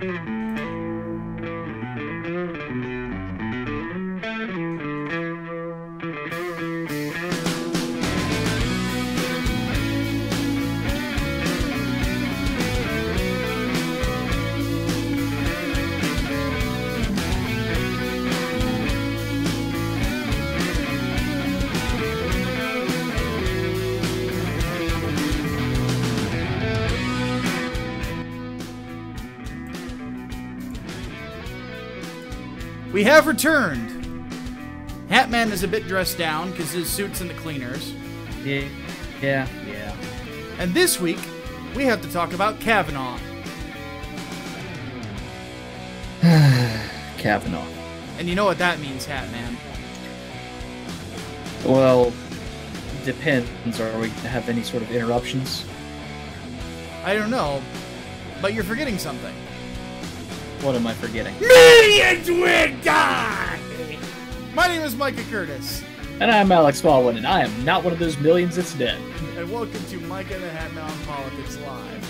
We have returned. Hatman is a bit dressed down because his suit's in the cleaners. Yeah. And this week, we have to talk about Kavanaugh. Kavanaugh. And you know what that means, Hatman. Well, depends. Are we going to have any sort of interruptions? I don't know, but you're forgetting something. What am I forgetting? Millions will die! My name is Micah Curtis. And I'm Alex Baldwin, and I am not one of those millions that's dead. And welcome to Micah and The Hatman on Politics Live.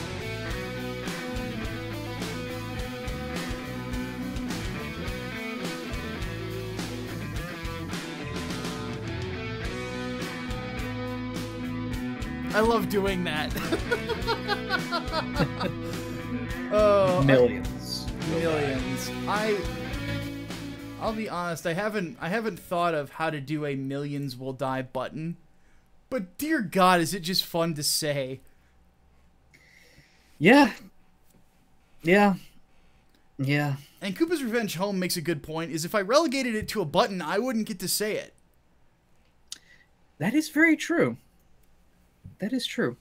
I love doing that. Oh, Millions. Millions. I'll be honest, I haven't thought of how to do a millions will die button. But dear God, is it just fun to say? Yeah. And Koopa's Revenge Home makes a good point, is if I relegated it to a button, I wouldn't get to say it. That is very true. That is true.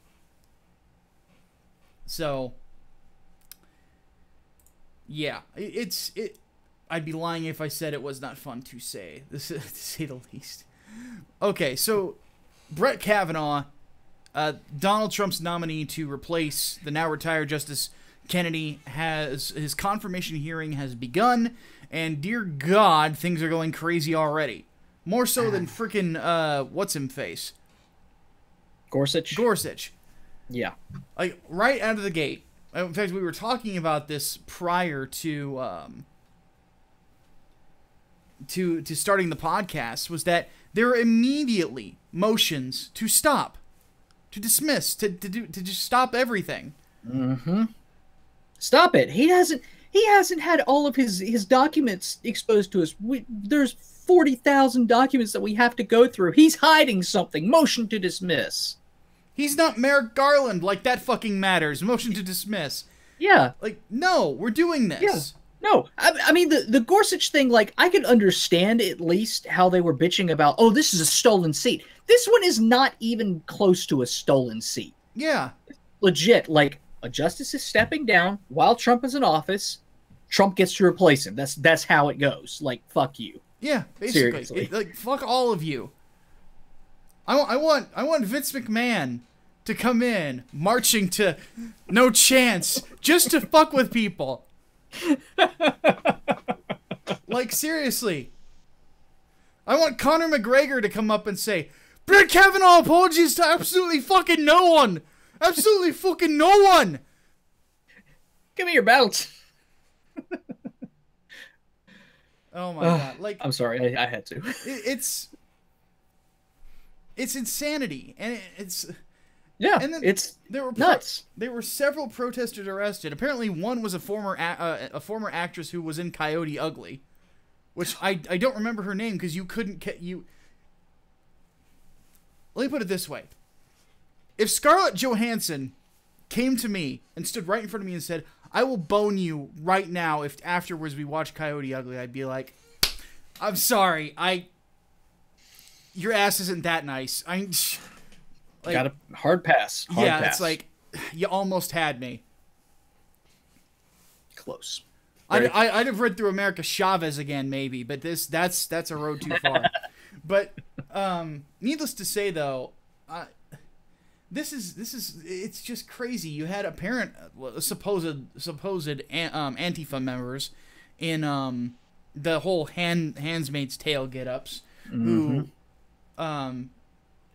So, yeah, I'd be lying if I said it was not fun to say, to say the least. Okay, so Brett Kavanaugh, Donald Trump's nominee to replace the now retired Justice Kennedy, his confirmation hearing has begun, and dear God, things are going crazy already. More so than freaking what's-him-face? Gorsuch. Yeah. Like, right out of the gate. In fact, we were talking about this prior to starting the podcast, was that there are immediately motions to stop, to dismiss, to just stop everything. Mm-hmm. Stop it. He hasn't had all of his documents exposed to us. There's 40,000 documents that we have to go through. He's hiding something. Motion to dismiss. He's not Merrick Garland. Like, that fucking matters. Motion to dismiss. Yeah. Like, no, we're doing this. Yeah. No, I mean, the Gorsuch thing, like, I could understand at least how they were bitching about, oh, this is a stolen seat. This one is not even close to a stolen seat. Yeah. Legit, like, a justice is stepping down while Trump is in office. Trump gets to replace him. That's how it goes. Like, fuck you. Yeah, basically. Like, fuck all of you. I want Vince McMahon to come in marching to No Chance just to fuck with people. Like, seriously. I want Conor McGregor to come up and say, Brett Kavanaugh apologies to absolutely fucking no one. Absolutely fucking no one. Give me your belt. Oh my God. Like, I'm sorry, I had to. It's insanity, and it's and then there were nuts. There were several protesters arrested. Apparently, one was a former actress who was in Coyote Ugly, which I don't remember her name because you couldn't Let me put it this way: if Scarlett Johansson came to me and stood right in front of me and said, "I will bone you right now," if afterwards we watch Coyote Ugly, I'd be like, "I'm sorry, your ass isn't that nice." Like, got a hard pass. Hard pass. It's like, you almost had me. Close. I'd have read through America Chavez again, maybe, but that's a road too far. But needless to say, though, it's just crazy. You had supposed Antifa members in the whole Handmaid's Tale get-ups, who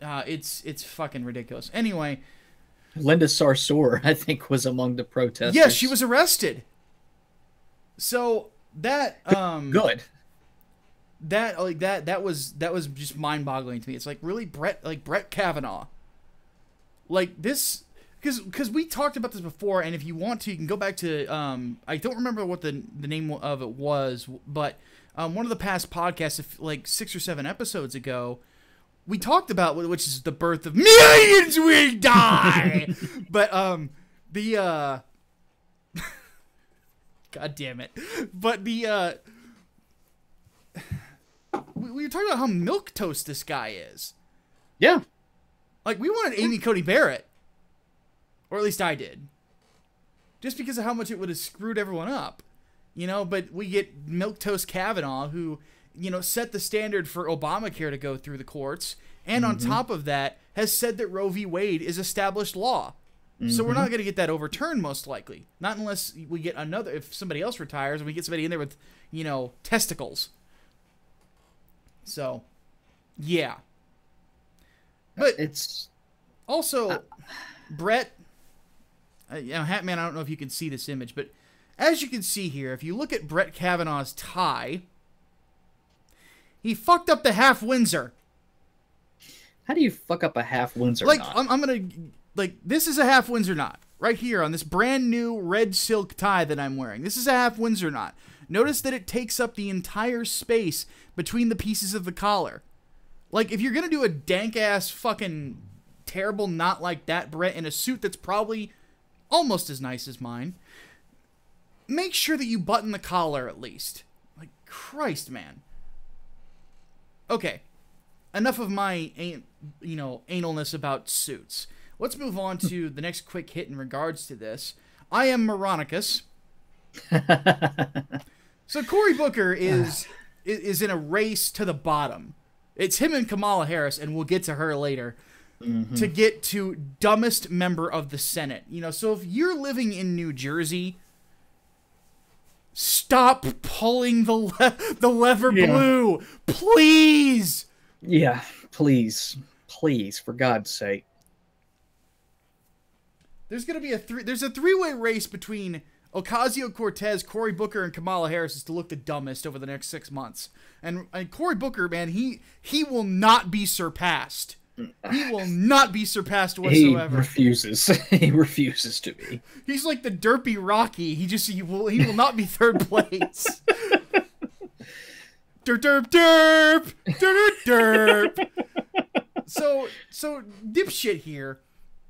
it's fucking ridiculous. Anyway, Linda Sarsour, I think, was among the protesters. Yes, she was arrested. So that Good. that was just mind-boggling to me. It's like, really, Brett Kavanaugh, like this, because we talked about this before, and if you want to, you can go back to I don't remember what the name of it was, but one of the past podcasts, like 6 or 7 episodes ago, we talked about, which is the birth of millions will die. But the God damn it. But the we were talking about how milquetoast this guy is. Yeah. Like, we wanted Amy Coney Barrett. Or at least I did. Just because of how much it would have screwed everyone up. You know, but we get milquetoast Kavanaugh, who, you know, set the standard for Obamacare to go through the courts. And on top of that, has said that Roe v. Wade is established law. So we're not going to get that overturned, most likely. Not unless we get another, if somebody else retires and we get somebody in there with, you know, testicles. So, yeah. But it's also, Brett, you know, Hatman, I don't know if you can see this image, but as you can see here, if you look at Brett Kavanaugh's tie, he fucked up the half Windsor. How do you fuck up a half Windsor like, knot? I'm going to, like, this is a half Windsor knot. Right here on this brand new red silk tie that I'm wearing. This is a half Windsor knot. Notice that it takes up the entire space between the pieces of the collar. Like, if you're going to do a dank-ass fucking terrible knot like that, Brett, in a suit that's probably almost as nice as mine, make sure that you button the collar at least. Like, Christ, man. Okay. Enough of my, you know, analness about suits. Let's move on to the next quick hit in regards to this. I am Moronicus. So Cory Booker is in a race to the bottom. It's him and Kamala Harris, and we'll get to her later, to get to dumbest member of the Senate. You know, so if you're living in New Jersey, stop pulling the lever blue, please. Yeah, please, for God's sake. There's gonna be there's a three-way race between Ocasio-Cortez, Cory Booker, and Kamala Harris to look the dumbest over the next 6 months. And Cory Booker, man, he will not be surpassed. He will not be surpassed whatsoever. He refuses. He refuses to be. He's like the derpy Rocky. He will not be third place. Derp derp derp derp derp. So dipshit here.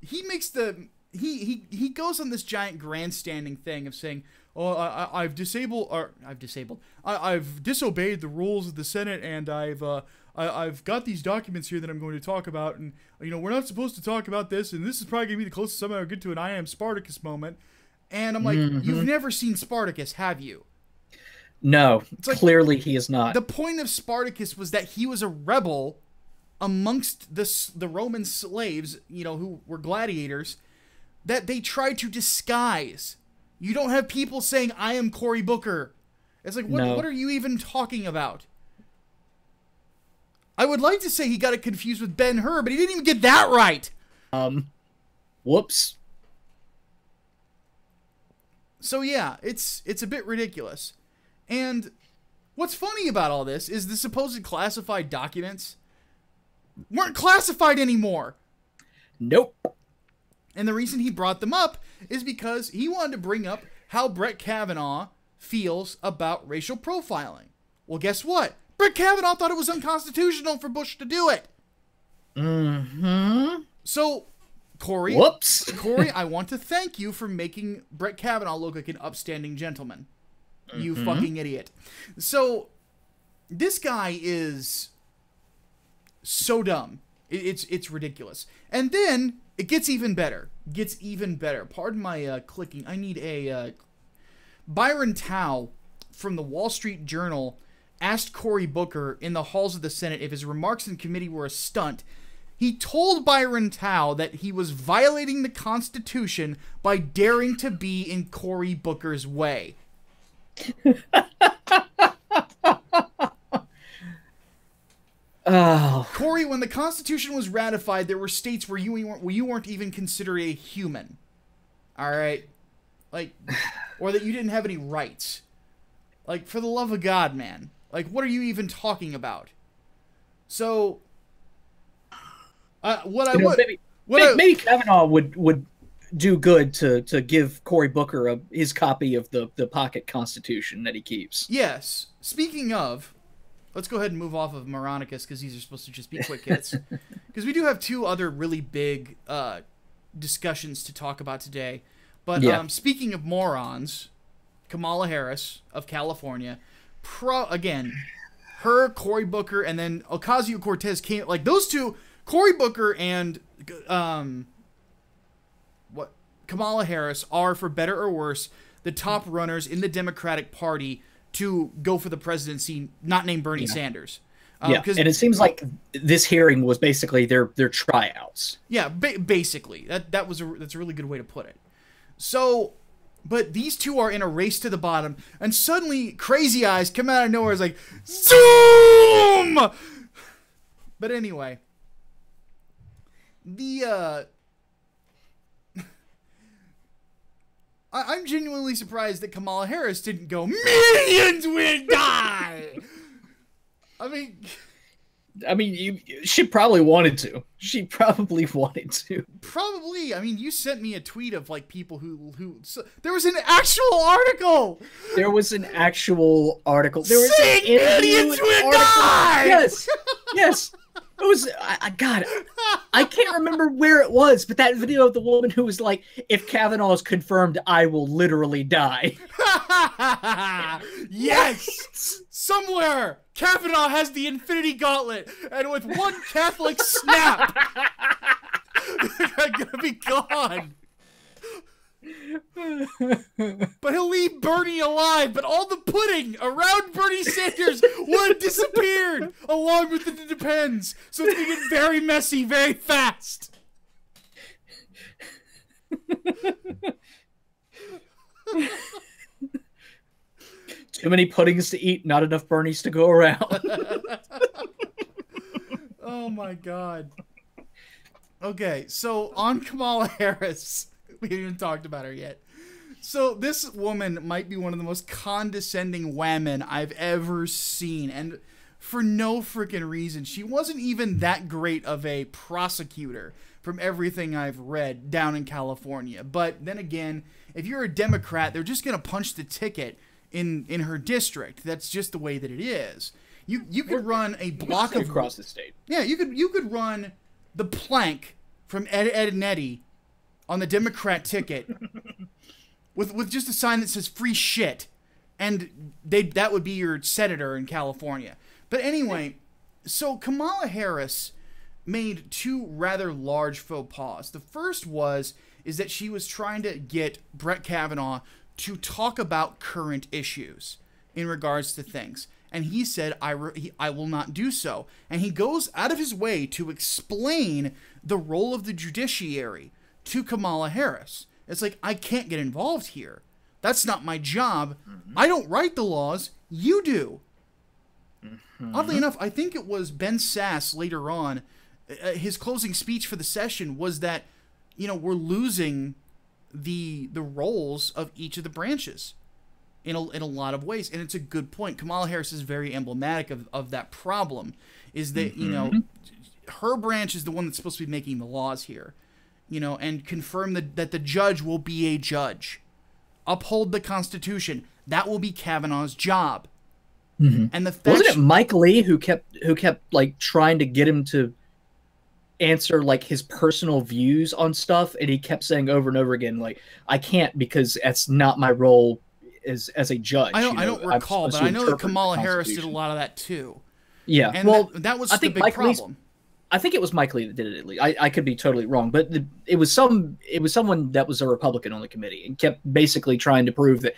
He makes the he goes on this giant grandstanding thing of saying, "Oh, I've disobeyed the rules of the Senate, and I've got these documents here that I'm going to talk about, and you know, we're not supposed to talk about this, and this is probably gonna be the closest I'm ever get to an I am Spartacus moment." And I'm like, you've never seen Spartacus, have you? No, like, clearly he is not. The point of Spartacus was that he was a rebel amongst the Roman slaves, you know, who were gladiators, that they tried to disguise. You don't have people saying, "I am Cory Booker." It's like, what are you even talking about? I would like to say he got it confused with Ben-Hur, but he didn't even get that right. Whoops. So yeah, it's a bit ridiculous. And what's funny about all this is the supposed classified documents weren't classified anymore. Nope. And the reason he brought them up is because he wanted to bring up how Brett Kavanaugh feels about racial profiling. Well, guess what? Brett Kavanaugh thought it was unconstitutional for Bush to do it. So, Cory, I want to thank you for making Brett Kavanaugh look like an upstanding gentleman. You fucking idiot. So, this guy is so dumb. It's ridiculous. And then it gets even better. Pardon my clicking. I need a Byron Tao from the Wall Street Journal asked Cory Booker in the halls of the Senate if his remarks in committee were a stunt. He told Byron Tao that he was violating the Constitution by daring to be in Cory Booker's way. Oh. Cory, when the Constitution was ratified, there were states where you weren't even considered a human. All right, like, or that you didn't have any rights. Like, for the love of God, man. Like, what are you even talking about? So, maybe Kavanaugh would do good to give Cory Booker his copy of the pocket Constitution that he keeps. Yes. Speaking of, let's go ahead and move off of Moronicus, because these are supposed to just be quick hits. Because we do have two other really big discussions to talk about today. But speaking of morons, Kamala Harris of California, again, her, Cory Booker, and then Ocasio-Cortez came, like, those two, Cory Booker and Kamala Harris are, for better or worse, the top runners in the Democratic Party to go for the presidency, not named Bernie Sanders. And it seems like this hearing was basically their tryouts. Yeah, basically. That's a really good way to put it. So, but these two are in a race to the bottom, and suddenly Crazy Eyes come out of nowhere. It's like, zoom! But anyway, I'm genuinely surprised that Kamala Harris didn't go, millions will die! I mean, she probably wanted to. She probably wanted to. Probably. I mean, you sent me a tweet of, like, people who there was an actual article! There was an actual article. There was an millions will die! Yes! Yes! It was, God, I can't remember where it was, but that video of the woman who was like, if Kavanaugh is confirmed, I will literally die. Yes! Somewhere, Kavanaugh has the Infinity Gauntlet, and with one Catholic snap, they're gonna be gone. But he'll leave Bernie alive, but all the pudding around Bernie Sanders will have disappeared, along with the Depends. So it's gonna get very messy very fast. Too many puddings to eat, not enough Bernies to go around. Oh my God. Okay, so on Kamala Harris. We haven't even talked about her yet. So this woman might be one of the most condescending women I've ever seen, and for no freaking reason. She wasn't even that great of a prosecutor from everything I've read down in California. But then again, if you're a Democrat, they're just going to punch the ticket in her district. That's just the way that it is. You could run a block of across the state. Yeah, you could run the plank from Ed and Eddie on the Democrat ticket with just a sign that says free shit, and that would be your senator in California. But anyway, so Kamala Harris made two rather large faux pas. The first is that she was trying to get Brett Kavanaugh to talk about current issues in regards to things, and he said, I will not do so. And he goes out of his way to explain the role of the judiciary to Kamala Harris. It's like, I can't get involved here. That's not my job. I don't write the laws. You do. Oddly enough, I think it was Ben Sass later on, his closing speech for the session was that, we're losing the roles of each of the branches in a lot of ways. And it's a good point. Kamala Harris is very emblematic of that problem, is that, her branch is the one that's supposed to be making the laws here. And confirm that the judge will be a judge. Uphold the Constitution. That will be Kavanaugh's job. And the fact wasn't it Mike Lee who kept like trying to get him to answer like his personal views on stuff, and he kept saying over and over again, like, I can't because that's not my role as a judge. I don't recall, but I know that Kamala Harris did a lot of that too. Yeah, and that was the big problem. I think it was Mike Lee that did it. At least I could be totally wrong, but it was someone that was a Republican on the committee and kept basically trying to prove that,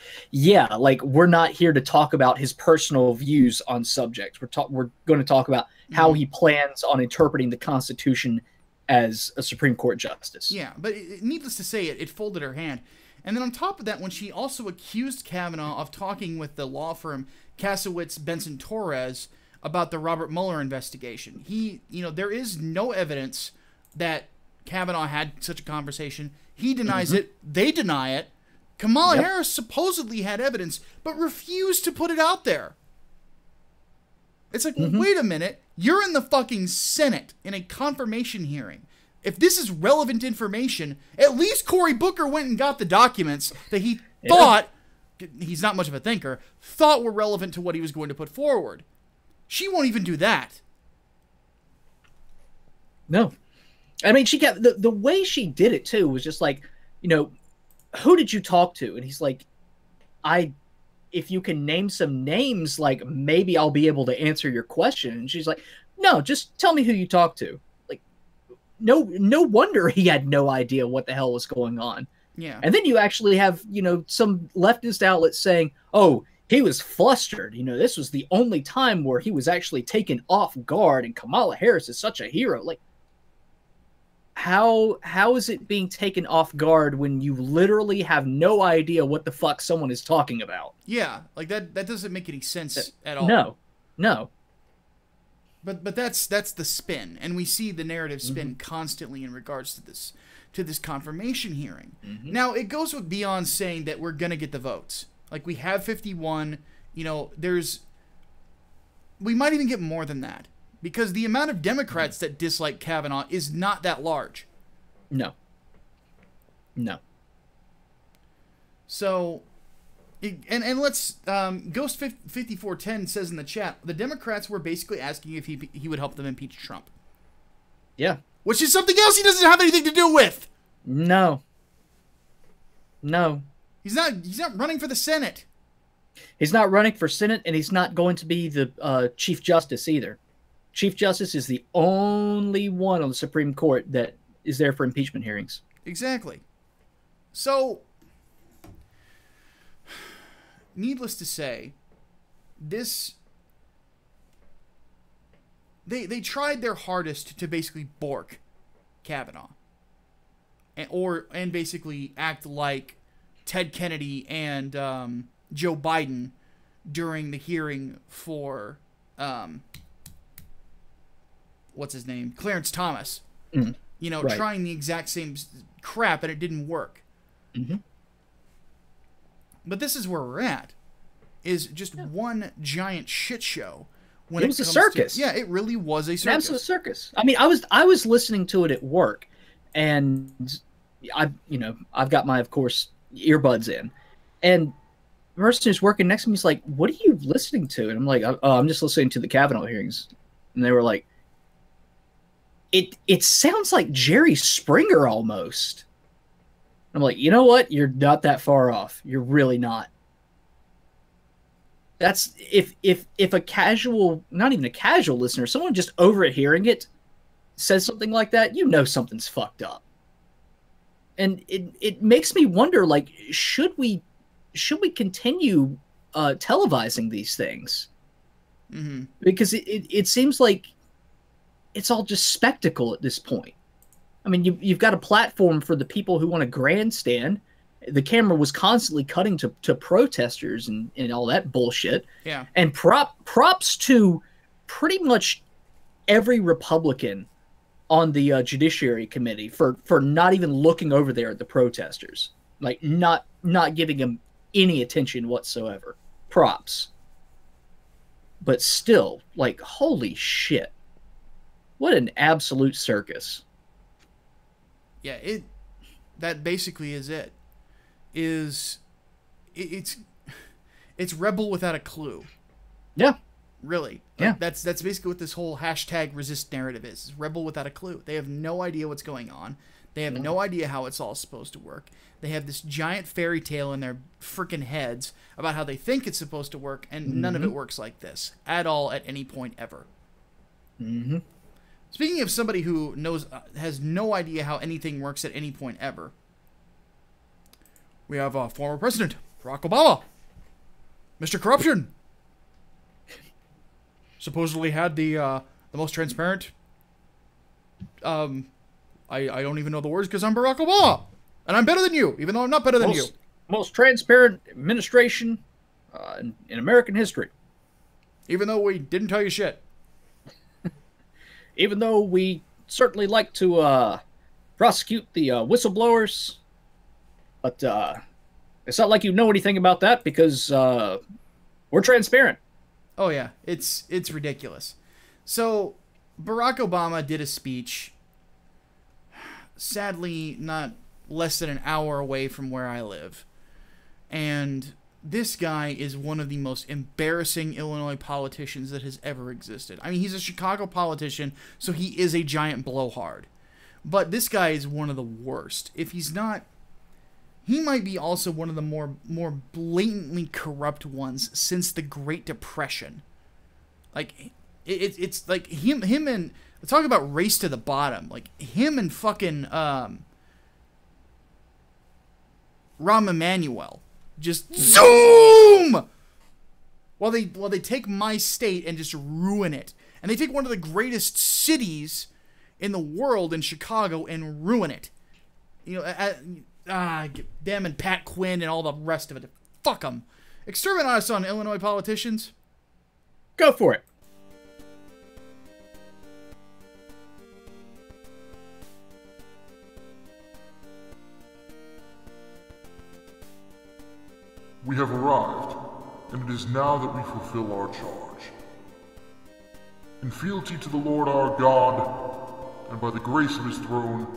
like, we're not here to talk about his personal views on subjects. We're going to talk about how he plans on interpreting the Constitution as a Supreme Court justice. Yeah, but needless to say, it folded her hand. And then on top of that, when she also accused Kavanaugh of talking with the law firm Kasowitz Benson Torres about the Robert Mueller investigation. There is no evidence that Kavanaugh had such a conversation. He denies it. They deny it. Kamala Harris supposedly had evidence, but refused to put it out there. It's like, well, wait a minute. You're in the fucking Senate in a confirmation hearing. If this is relevant information, at least Cory Booker went and got the documents that he thought, he's not much of a thinker, thought were relevant to what he was going to put forward. She won't even do that. No. I mean, she kept, the way she did it, too, was just like, you know, who did you talk to? And he's like, if you can name some names, like, maybe I'll be able to answer your question. And she's like, no, just tell me who you talked to. Like, no wonder he had no idea what the hell was going on. Yeah. And then you actually have, you know, some leftist outlets saying, oh, he was flustered. You know, this was the only time where he was actually taken off guard, and Kamala Harris is such a hero. Like, how is it being taken off guard when you literally have no idea what the fuck someone is talking about? Yeah, like that doesn't make any sense at all. No. But that's the spin, and we see the narrative spin constantly in regards to this confirmation hearing. Now, it goes with beyond saying that we're gonna get the votes. Like, we have 51, you know, we might even get more than that. Because the amount of Democrats that dislike Kavanaugh is not that large. No. So, and let's, Ghost 5410 says in the chat, the Democrats were basically asking if he would help them impeach Trump. Yeah. Which is something else he doesn't have anything to do with. No. He's not running for the Senate. He's not running for Senate, and he's not going to be the Chief Justice either. Chief Justice is the only one on the Supreme Court that is there for impeachment hearings. Exactly. So, needless to say, they tried their hardest to basically bork Kavanaugh. And basically act like Ted Kennedy and Joe Biden during the hearing for what's his name? Clarence Thomas. You know, trying the exact same crap, and it didn't work. But this is where we're at. Is just one giant shit show. When it was a circus. Yeah, it really was a circus. An absolute circus. I mean, I was listening to it at work, and I've got my, of course, earbuds in, and the person who's working next to me is like, "What are you listening to?" And I'm like, "Oh, I'm just listening to the Kavanaugh hearings." And they were like, It sounds like Jerry Springer almost. I'm like, you know what? You're not that far off. You're really not. That's if a casual, not even a casual listener, someone just overhearing it says something like that, you know something's fucked up. And it makes me wonder, like, should we continue televising these things? Because it seems like it's all just spectacle at this point. I mean, you've got a platform for the people who want to grandstand. The camera was constantly cutting to protesters and all that bullshit. Yeah. And props to pretty much every Republican on the Judiciary Committee for not even looking over there at the protesters. Like, not giving them any attention whatsoever. Props. But still, like, holy shit. What an absolute circus. Yeah, that basically is it. It's rebel without a clue. Yeah. Really. Yeah. That's basically what this whole hashtag resist narrative is rebel without a clue. They have no idea what's going on. They have no idea how it's all supposed to work. They have this giant fairy tale in their freaking heads about how they think it's supposed to work, and none of it works like this at all at any point ever. Speaking of somebody who has no idea how anything works at any point ever, we have former President Barack Obama, Mr. Corruption, supposedly had the most transparent. I don't even know the words because I'm Barack Obama, and I'm better than you, even though I'm not better than you. Most transparent administration in American history. Even though we didn't tell you shit. Even though we certainly like to prosecute the whistleblowers, but It's not like you know anything about that because we're transparent. Oh yeah, it's ridiculous. So Barack Obama did a speech, sadly not less than an hour away from where I live. And this guy is one of the most embarrassing Illinois politicians that has ever existed. I mean, he's a Chicago politician, so he is a giant blowhard. But this guy is one of the worst. If he's not, he might be also one of the more blatantly corrupt ones since the Great Depression. Like, it's like him and, talk about race to the bottom. Like, him and fucking Rahm Emanuel just zoom while they take my state and just ruin it. And they take one of the greatest cities in the world in Chicago and ruin it. You know, them and Pat Quinn and all the rest of it. Fuck them. Exterminate us on Illinois politicians. Go for it. We have arrived, and it is now that we fulfill our charge. In fealty to the Lord our God, and by the grace of his throne,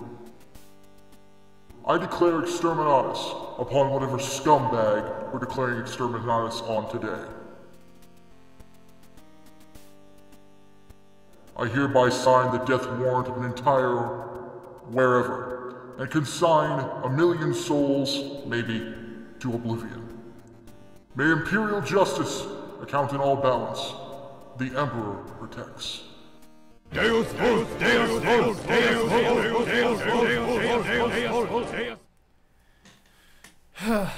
I declare exterminatus upon whatever scumbag we're declaring exterminatus on today. I hereby sign the death warrant of an entire wherever, and consign 1,000,000 souls, maybe, to oblivion. May imperial justice account in all balance. The Emperor protects. Deus vos, Deus vos, Deus vos, Deus vos, Deus vos.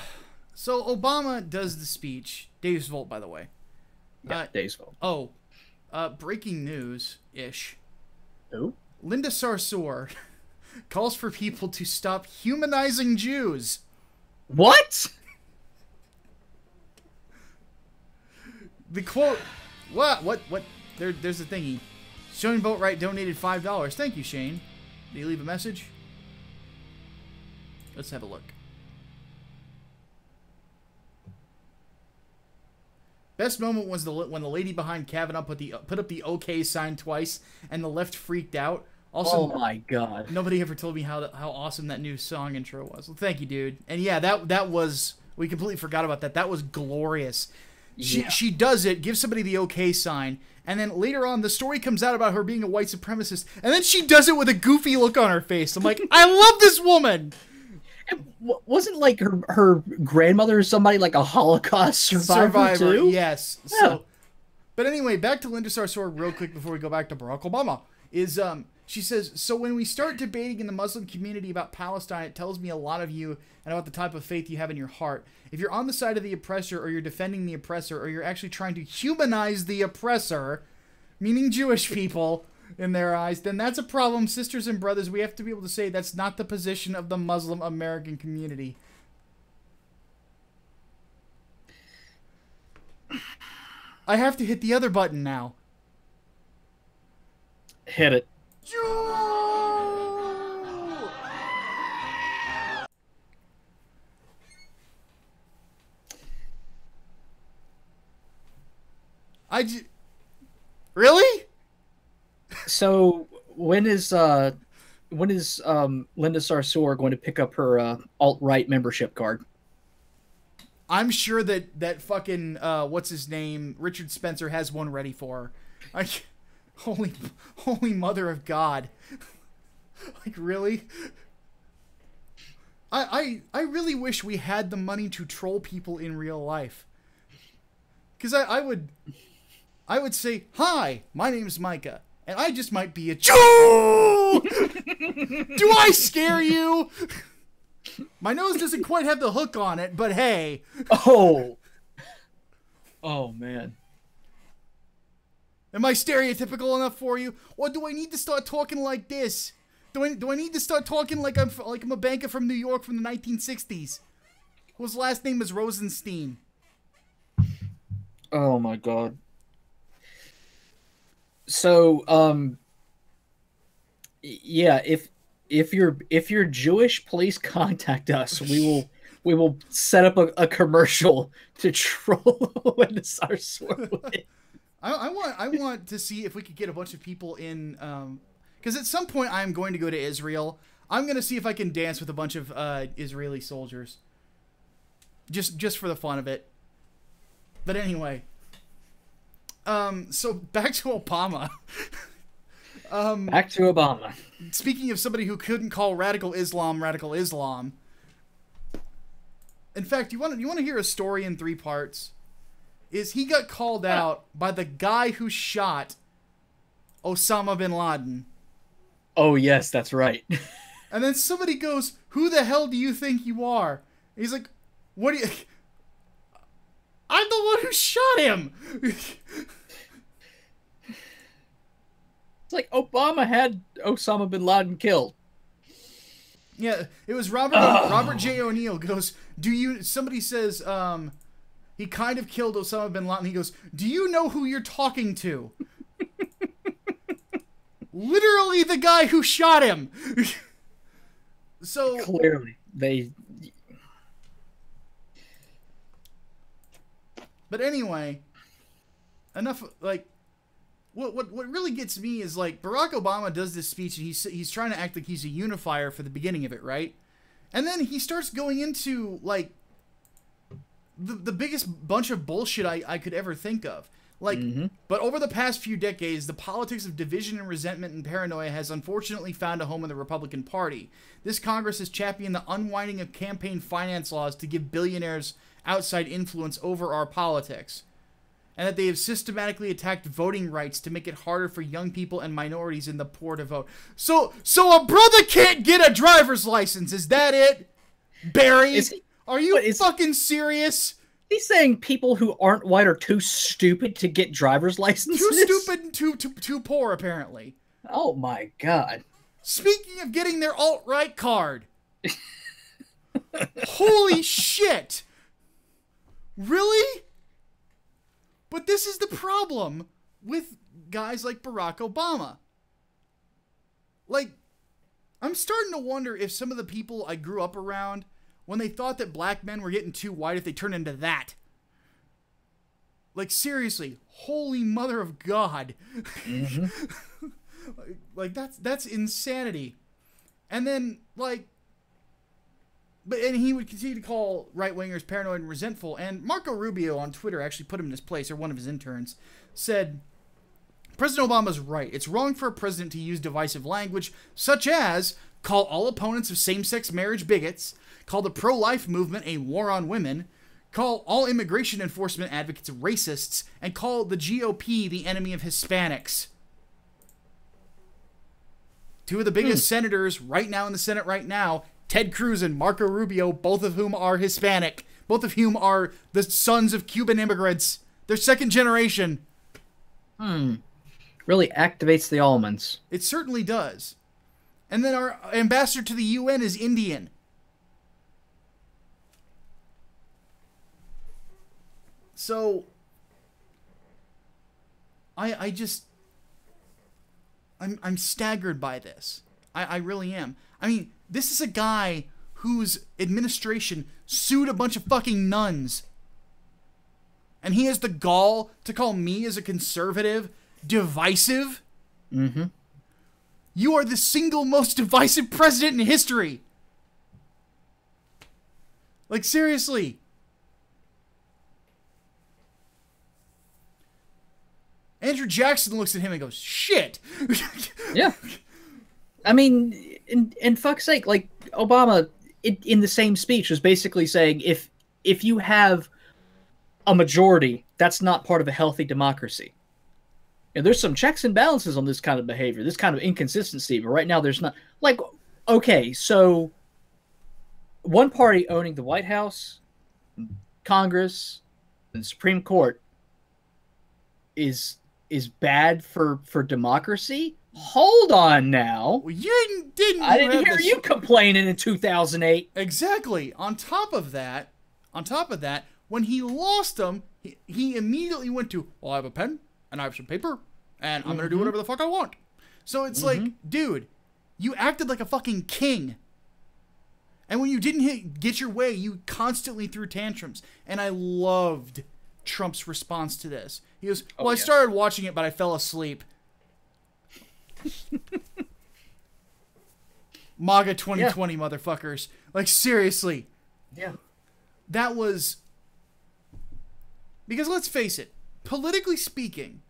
So Obama does the speech. Deus Volt, by the way. Yeah, Deus Volt. Oh, breaking news-ish. Who? Linda Sarsour calls for people to stop humanizing Jews. What? The quote, what, there's a thingy. Shane Boatwright donated $5. Thank you, Shane. Did you leave a message? Let's have a look. Best moment was when the lady behind Kavanaugh put up the OK sign twice, and the left freaked out. Also, oh my god! Nobody ever told me how awesome that new song intro was. Well, thank you, dude. And yeah, that was, we completely forgot about that. That was glorious. She does it, gives somebody the OK sign, and then later on the story comes out about her being a white supremacist, and then she does it with a goofy look on her face. I'm like, I love this woman. Wasn't like her grandmother or somebody like a Holocaust survivor too? Yes. Yeah. So, but anyway, back to Linda Sarsour real quick before we go back to Barack Obama. She says, so when we start debating in the Muslim community about Palestine, it tells me a lot of you and about the type of faith you have in your heart. If you're on the side of the oppressor, or you're defending the oppressor, or you're actually trying to humanize the oppressor, meaning Jewish people in their eyes, then that's a problem. Sisters and brothers, we have to be able to say that's not the position of the Muslim American community. I have to hit the other button now. Hit it. Really? So when is Linda Sarsour going to pick up her alt-right membership card? I'm sure that fucking what's his name, Richard Spencer, has one ready for her. Holy mother of God. Like, really? I really wish we had the money to troll people in real life. Because I would say, hi, my name's Micah, and I just might be a Jew! Do I scare you? My nose doesn't quite have the hook on it, but hey. Oh, man. Am I stereotypical enough for you? Or do I need to start talking like this? Do I need to start talking like I'm a banker from New York from the 1960s? Whose last name is Rosenstein? Oh my god. So, yeah, if you're Jewish, please contact us. We We will set up a commercial to troll when the Sarsour win. I want to see if we could get a bunch of people in, because at some point I'm going to go to Israel. I'm going to see if I can dance with a bunch of Israeli soldiers. Just for the fun of it. But anyway. So back to Obama. Back to Obama. Speaking of somebody who couldn't call radical Islam. In fact, you want to hear a story in 3 parts? Is he got called out by the guy who shot Osama bin Laden. Oh, yes, that's right. And then somebody goes, "Who the hell do you think you are?" And he's like, "What do you..." "I'm the one who shot him." It's like Obama had Osama bin Laden killed. Yeah, it was Robert J. O'Neill goes, "Do you..." Somebody says, he kind of killed Osama bin Laden. He goes, "Do you know who you're talking to?" Literally the guy who shot him. So clearly they... But anyway, enough, like, what really gets me is, like, Barack Obama does this speech and he's trying to act like he's a unifier for the beginning of it, right? And then he starts going into, like, the biggest bunch of bullshit I could ever think of. Like, but over the past few decades, the politics of division and resentment and paranoia has unfortunately found a home in the Republican Party. This Congress has championed the unwinding of campaign finance laws to give billionaires outside influence over our politics, and that they have systematically attacked voting rights to make it harder for young people and minorities and the poor to vote. So a brother can't get a driver's license. Is that it, Barry? Are you fucking serious? He's saying people who aren't white are too stupid to get driver's licenses? Too stupid and too poor, apparently. Oh my god. Speaking of getting their alt-right card. Holy shit. Really? But this is the problem with guys like Barack Obama. Like, I'm starting to wonder if some of the people I grew up around, when they thought that black men were getting too white, if they turned into that. Like, seriously, holy mother of God. like that's insanity. And then, like, and he would continue to call right-wingers paranoid and resentful. And Marco Rubio on Twitter actually put him in his place, or one of his interns, said, "President Obama's right. It's wrong for a president to use divisive language, such as call all opponents of same-sex marriage bigots, call the pro-life movement a war on women, call all immigration enforcement advocates racists, and call the GOP the enemy of Hispanics." Two of the biggest senators right now in the Senate right now, Ted Cruz and Marco Rubio, both of whom are Hispanic. Both of whom are the sons of Cuban immigrants. They're second generation. Really activates the almonds. It certainly does. And then our ambassador to the UN is Indian. So, I'm staggered by this. I really am. I mean, this is a guy whose administration sued a bunch of fucking nuns. And he has the gall to call me as a conservative divisive? You are the single most divisive president in history. Like, seriously. Andrew Jackson looks at him and goes, "Shit." Yeah. I mean, in fuck's sake, like, Obama, in the same speech, was basically saying, if you have a majority, that's not part of a healthy democracy. And there's some checks and balances on this kind of behavior, this kind of inconsistency, but right now there's not. Like, okay, so one party owning the White House, Congress, and the Supreme Court is bad for democracy? Hold on now. Well, you didn't. I didn't hear you complaining in 2008. Exactly. On top of that, when he lost them, he immediately went to, "Well, I have a pen and I have some paper and I'm gonna do whatever the fuck I want." So it's like, dude, you acted like a fucking king. And when you didn't get your way, you constantly threw tantrums. And I loved Trump's response to this. He goes, well, I started watching it, but I fell asleep. MAGA 2020, motherfuckers. Like, seriously. Yeah. That was... Because let's face it, politically speaking,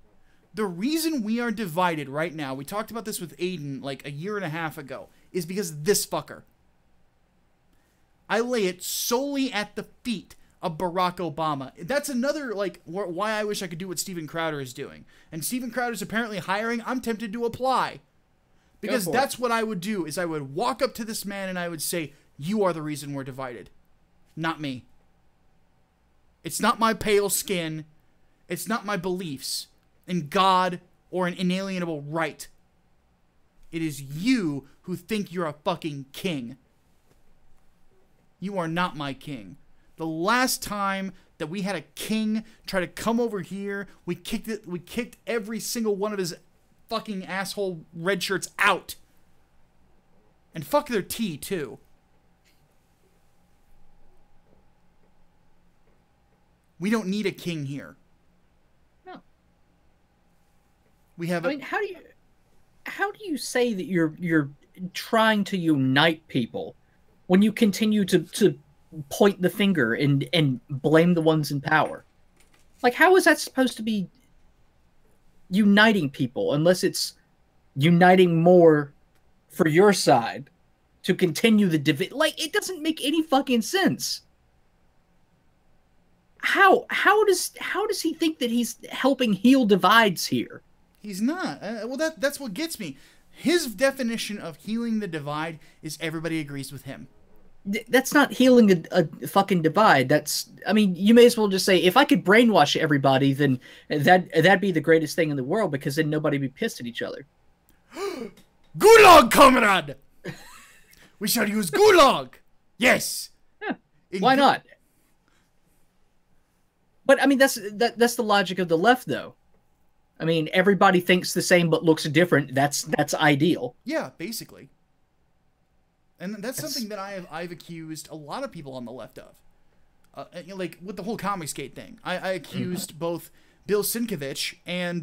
the reason we are divided right now, we talked about this with Aiden like a year and a half ago, is because this fucker. I lay it solely at the feet of Barack Obama. That's another, like, why I wish I could do what Steven Crowder is doing. And Steven Crowder's apparently hiring. I'm tempted to apply. Because that's what I would do, is I would walk up to this man and I would say, you are the reason we're divided. Not me. It's not my pale skin. It's not my beliefs in God or an inalienable right. It is you who think you're a fucking king. You are not my king. The last time that we had a king try to come over here, we kicked every single one of his fucking asshole red shirts out. And fuck their tea, too. We don't need a king here. No. We have I mean, how do you say that you're trying to unite people when you continue to point the finger and blame the ones in power? Like, how is that supposed to be uniting people unless it's uniting more for your side to continue the division? Like, it doesn't make any fucking sense. How does he think that he's helping heal divides here? He's not. Well, that's what gets me. His definition of healing the divide is everybody agrees with him. That's not healing a fucking divide. That's, I mean, you may as well just say, if I could brainwash everybody, then that'd be the greatest thing in the world, because then nobody'd be pissed at each other. Gulag, comrade! We shall use gulag! Yes! Yeah. Why not? But, I mean, that's the logic of the left, though. I mean, everybody thinks the same but looks different. That's ideal. Yeah, basically. And that's something that I've accused a lot of people on the left of. Like, with the whole Comicsgate thing. I accused both Bill Sienkiewicz and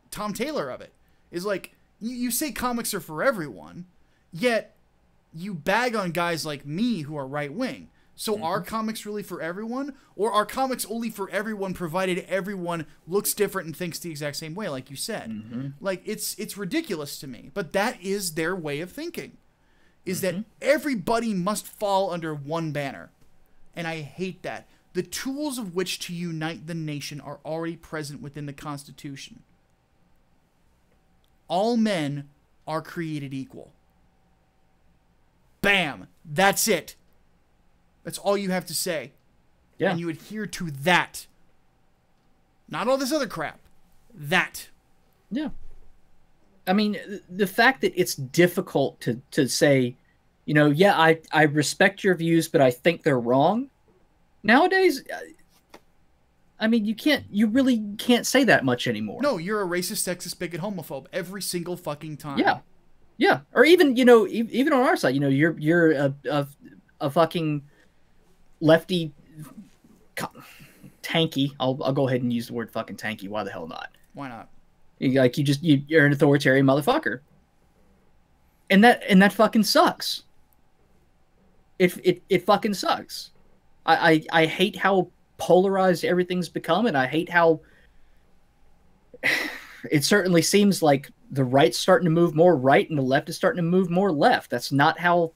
Tom Taylor of it. Is like, you say comics are for everyone, yet you bag on guys like me who are right-wing. So are comics really for everyone? Or are comics only for everyone provided everyone looks different and thinks the exact same way, like you said? Like, it's ridiculous to me. But that is their way of thinking. Is that everybody must fall under one banner. And I hate that. The tools of which to unite the nation are already present within the Constitution. All men are created equal. Bam! That's it. That's all you have to say. Yeah. And you adhere to that. Not all this other crap. That. Yeah. I mean, the fact that it's difficult to say, you know, yeah, I respect your views, but I think they're wrong. Nowadays, I mean, you really can't say that much anymore. No, you're a racist, sexist, bigot, homophobe every single fucking time. Yeah. Yeah. Or even, you know, even on our side, you know, you're a fucking lefty tanky. I'll go ahead and use the word fucking tanky. Why the hell not? Why not? You're an authoritarian motherfucker. And that fucking sucks. It fucking sucks. I hate how polarized everything's become, and I hate how it certainly seems like the right's starting to move more right and the left is starting to move more left. That's not how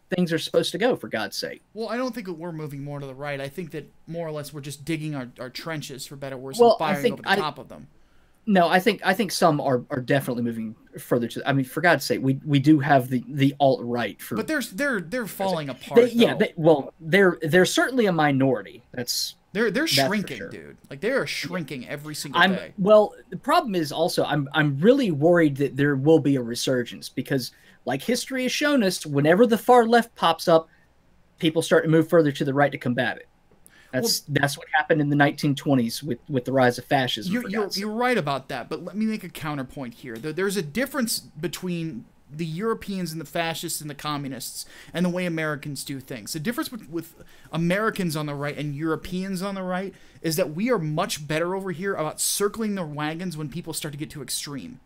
things are supposed to go, for God's sake. Well, I don't think that we're moving more to the right. I think that more or less we're just digging our trenches, for better or worse, and firing over the top of them. No, I think some are definitely moving further to. I mean, for God's sake, we do have the alt-right for. But they're falling apart. They're certainly a minority. They're shrinking, sure. Dude. Like, they are shrinking every single day. Well, the problem is also I'm really worried that there will be a resurgence, because, like history has shown us, whenever the far left pops up, people start to move further to the right to combat it. That's what happened in the 1920s with the rise of fascism. You're right about that, but let me make a counterpoint here. There's a difference between the Europeans and the fascists and the communists and the way Americans do things. The difference with Americans on the right and Europeans on the right is that we are much better over here about circling the wagons when people start to get too extreme.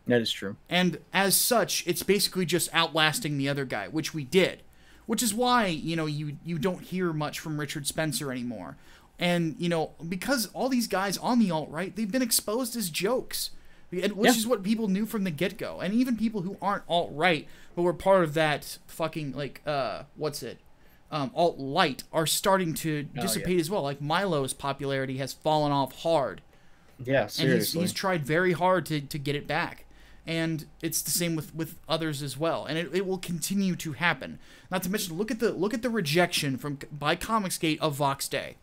That is true. And as such, it's basically just outlasting the other guy, which we did. Which is why, you know, you don't hear much from Richard Spencer anymore. And, you know, because all these guys on the alt-right, they've been exposed as jokes. Which is what people knew from the get-go. And even people who aren't alt-right, but were part of that fucking, like, alt-light, are starting to dissipate as well. Like, Milo's popularity has fallen off hard. Yeah, seriously. And he's tried very hard to get it back. And it's the same with others as well. And it will continue to happen. Not to mention, look at the rejection by Comicsgate of Vox Day.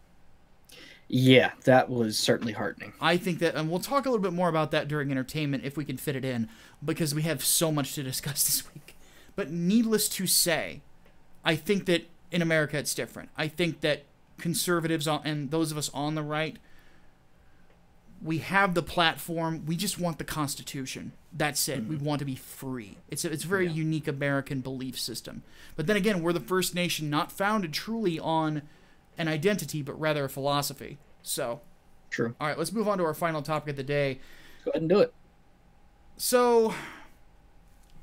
Yeah, that was certainly heartening. I think that, and we'll talk a little bit more about that during entertainment if we can fit it in, because we have so much to discuss this week. But needless to say, I think that in America it's different. I think that conservatives and those of us on the right, we have the platform. We just want the Constitution. That's it. We want to be free. It's a very unique American belief system. But then again, we're the first nation not founded truly on an identity, but rather a philosophy. So, true. All right, let's move on to our final topic of the day. Go ahead and do it. So,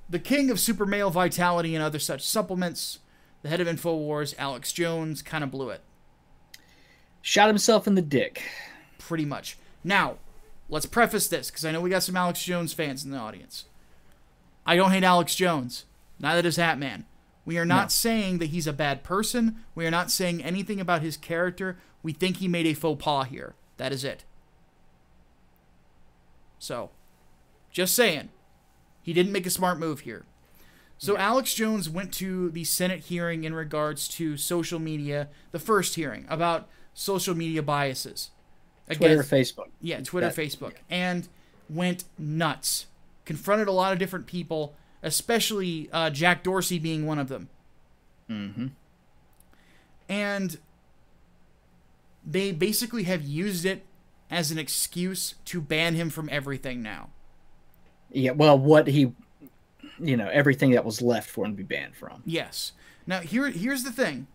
the king of super male vitality and other such supplements, the head of InfoWars, Alex Jones, kind of blew it. Shot himself in the dick. Pretty much. Now, let's preface this, because I know we got some Alex Jones fans in the audience. I don't hate Alex Jones. Neither does Hatman. We are not saying that he's a bad person. We are not saying anything about his character. We think he made a faux pas here. That is it. So, just saying. He didn't make a smart move here. So Alex Jones went to the Senate hearing in regards to social media, the first hearing, about social media biases. Twitter, Facebook. Yeah, Twitter, Facebook. And went nuts. Confronted a lot of different people, especially Jack Dorsey being one of them. Mm-hmm. And they basically have used it as an excuse to ban him from everything now. Yeah, well, everything that was left for him to be banned from. Yes. Now, here's the thing.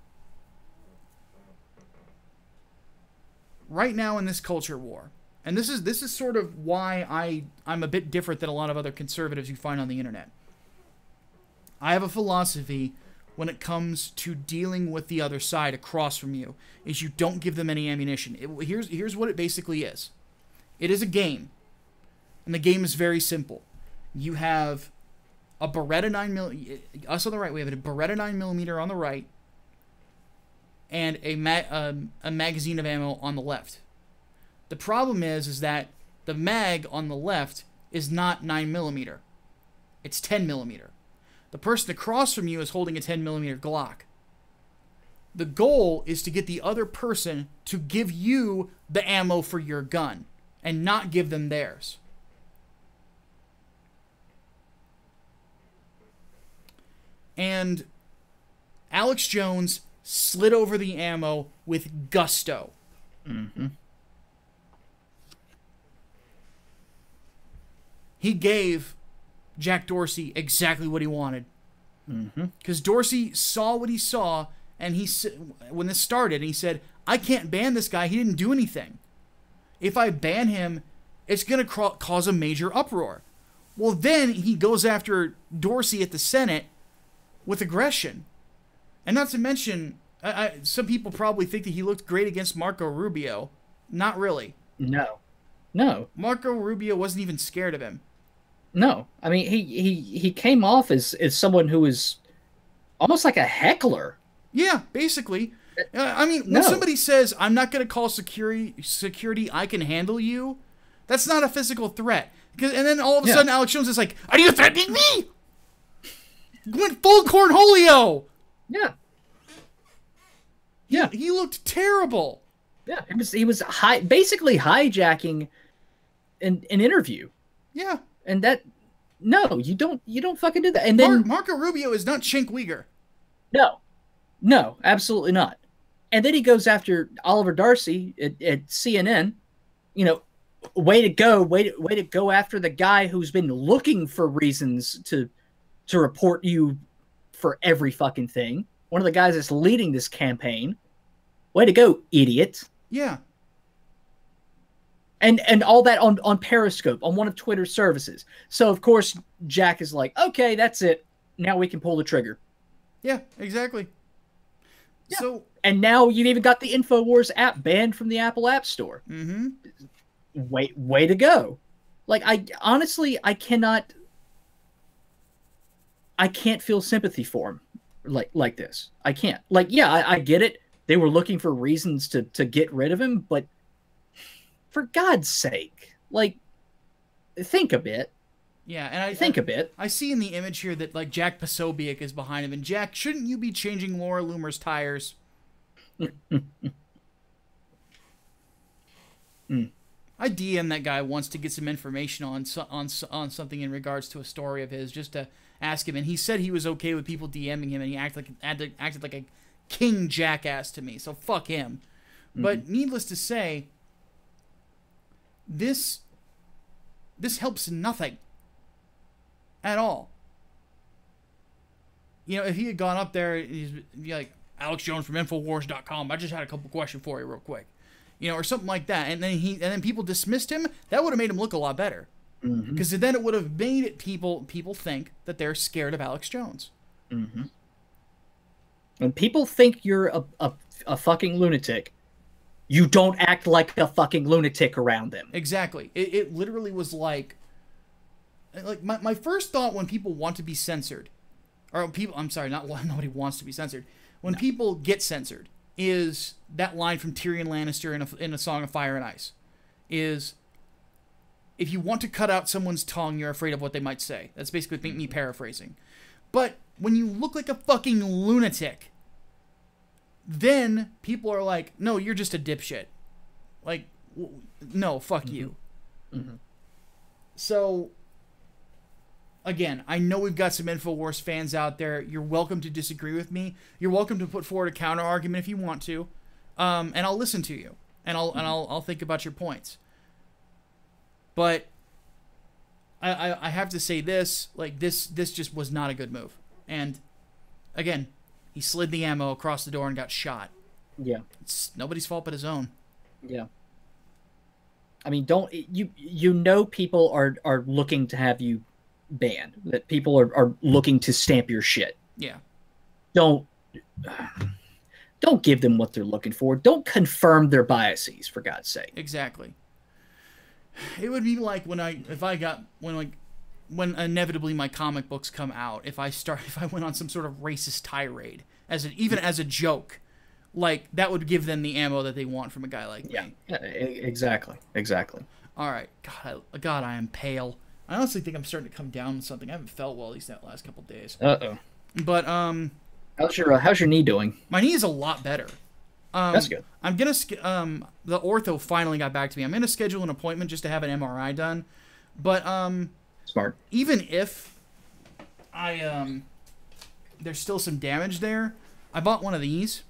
Right now in this culture war, and this is sort of why I'm a bit different than a lot of other conservatives you find on the internet. I have a philosophy when it comes to dealing with the other side across from you, is you don't give them any ammunition. Here's what it basically is. It is a game, and the game is very simple. You have a Beretta 9mm, us on the right, we have a Beretta 9mm on the right, and a magazine of ammo on the left. The problem is that the mag on the left is not 9mm. It's 10mm. The person across from you is holding a 10mm Glock. The goal is to get the other person to give you the ammo for your gun and not give them theirs. And Alex Jones slid over the ammo with gusto. Mm-hmm. He gave Jack Dorsey exactly what he wanted. Because Dorsey saw what he saw, and when this started, he said, I can't ban this guy. He didn't do anything. If I ban him, it's going to cause a major uproar. Well, then he goes after Dorsey at the Senate with aggression. And not to mention, some people probably think that he looked great against Marco Rubio. Not really. No. Marco Rubio wasn't even scared of him. No. I mean, he came off as someone who was almost like a heckler. Yeah, basically. I mean, when somebody says, I'm not going to call security, I can handle you, that's not a physical threat. And then all of a sudden, Alex Jones is like, are you threatening me? Went full Cornholio. Yeah. He looked terrible. Yeah, he was basically hijacking an interview. Yeah. And you don't fucking do that. And then Marco Rubio is not Cenk Uygur. No, absolutely not. And then he goes after Oliver Darcy at CNN, way to go, way to go after the guy who's been looking for reasons to report you for every fucking thing. One of the guys that's leading this campaign. Way to go, idiot. Yeah. And all that on Periscope, on one of Twitter's services. So, of course, Jack is like, okay, that's it. Now we can pull the trigger. Yeah, exactly. Yeah. So, and now you've even got the InfoWars app banned from the Apple App Store. mm-hmm. Way to go. Like, I can't feel sympathy for him like this. I can't. Like, yeah, I get it. They were looking for reasons to get rid of him, but for God's sake, like, think a bit. Yeah, and I think a bit. I see in the image here that, like, Jack Posobiec is behind him, and Jack, shouldn't you be changing Laura Loomer's tires? I DM that guy once to get some information on something in regards to a story of his, just to ask him, and he said he was okay with people DMing him, and he acted like a king jackass to me, so fuck him. But needless to say, this helps nothing at all. You know, if he had gone up there, he'd be like, Alex Jones from Infowars.com, I just had a couple questions for you real quick. You know, or something like that. And then people dismissed him, that would have made him look a lot better. Because then it would have made people think that they're scared of Alex Jones. When people think you're a fucking lunatic, you don't act like a fucking lunatic around them. Exactly. It literally was like my first thought when people want to be censored, or people, I'm sorry, nobody wants to be censored. When people get censored, is that line from Tyrion Lannister in a Song of Fire and Ice, is, if you want to cut out someone's tongue, you're afraid of what they might say. That's basically me paraphrasing. But when you look like a fucking lunatic, then people are like, no, you're just a dipshit. Like, no, fuck you. So, again, I know we've got some InfoWars fans out there. You're welcome to disagree with me. You're welcome to put forward a counter argument if you want to, and I'll listen to you, and I'll think about your points. But I have to say this, like, this just was not a good move. And again, he slid the ammo across the door and got shot. Yeah, it's nobody's fault but his own. Yeah. I mean, you know people are looking to have you banned. That people are looking to stamp your shit. Yeah. Don't give them what they're looking for. Don't confirm their biases, for God's sake. Exactly. It would be like when inevitably my comic books come out, if I went on some sort of racist tirade even as a joke, like, that would give them the ammo that they want from a guy like me. Yeah, exactly. All right. God, I am pale. I honestly think I'm starting to come down with something. I haven't felt well, at least that last couple days. But how's your knee doing? My knee is a lot better. That's good. I'm gonna the ortho finally got back to me. I'm gonna schedule an appointment just to have an MRI done. But smart. Even if there's still some damage there, I bought one of these.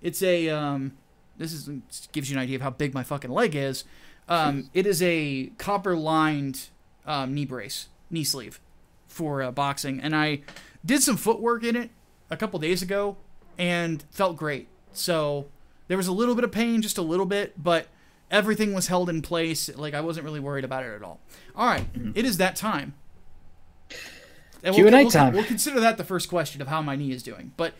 It's a this gives you an idea of how big my fucking leg is. It is a copper-lined knee sleeve for boxing, and I did some footwork in it a couple days ago and felt great. So there was a little bit of pain, just a little bit, but everything was held in place. Like, I wasn't really worried about it at all. All right, It is that time. Q&A time. We'll consider that the first question of how my knee is doing. But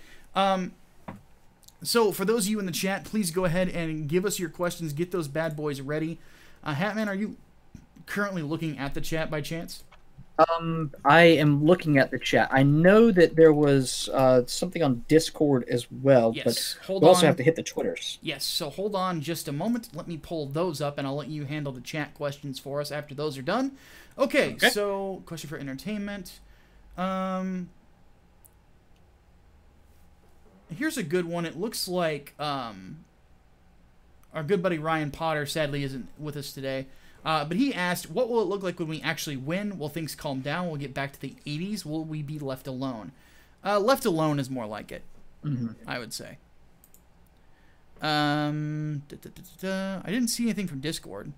so for those of you in the chat, please go ahead and give us your questions. Get those bad boys ready. Hatman, are you currently looking at the chat by chance? I am looking at the chat. I know that there was something on Discord as well, yes, but we also have to hit the Twitters. Yes, so hold on just a moment. Let me pull those up, and I'll let you handle the chat questions for us after those are done. Okay. So question for entertainment. Here's a good one. It looks like our good buddy Ryan Potter sadly isn't with us today. But he asked, what will it look like when we actually win? Will things calm down? Will we get back to the 80s? Will we be left alone? Left alone is more like it, I would say. I didn't see anything from Discord.